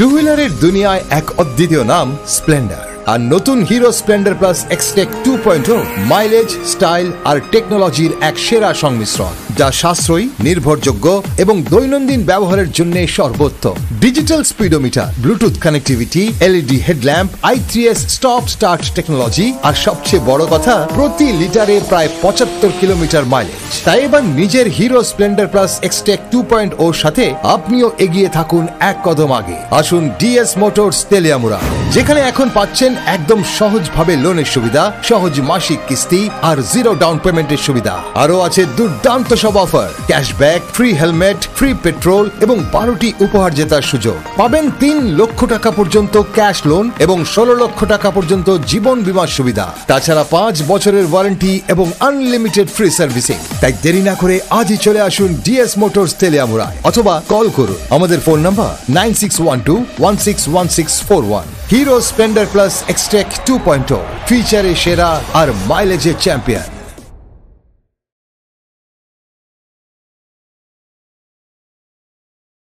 Two হুইলারের দুনিয়ায় এক অদ্বিতীয় নাম স্প্লেন্ডার। আর নতুন Hero Splendor plus Xtec 2.0 mileage, style আর টেকনোলজির এক সেরা সংমিশ্রণ, যা সাশ্রয়ী, নির্ভরযোগ্য এবং দৈনন্দিন ব্যবহারের জন্য সর্বোত্তম। Digital speedometer, bluetooth connectivity, LED headlamp, i3s stop start technology, আর সবচেয়ে বড় কথা, প্রতি লিটারে প্রায় 75 কিলোমিটার মাইলেজ। তাই এবার নিজের হিরো স্প্লেন্ডার প্লাস এক্সটেক 2.0 সাথে আপনিও এগিয়ে থাকুন এক কদম আগে। আসুন ডিএস মোটরস তেলিয়ামুড়া, যেখানে এখন পাচ্ছেন একদম সহজভাবে লোনের সুবিধা, সহজ মাসিক কিস্তি আর জিরো ডাউন পেমেন্টের সুবিধা। আরো আছে দুর্দান্ত সব offer, cashback, free helmet, free petrol এবং 12টি উপহার জেতার সুযোগ। পাবেন 3 লক্ষ টাকা পর্যন্ত ক্যাশ লোন এবং 16 লক্ষ টাকা পর্যন্ত জীবন বীমার সুবিধা। তাছাড়া 5 বছরের ওয়ারেন্টি এবং আনলিমিটেড ফ্রি সার্ভিসিং। তাই দেরি না করে আজই চলে আসুন ডিএস মোটরস তেলিয়ামুড়ায়, অথবা কল করুন আমাদের phone number 9612161641। Hero Splendor plus Xtec 2.0, ফিচারে সেরা আর মাইলেজের চ্যাম্পিয়ন।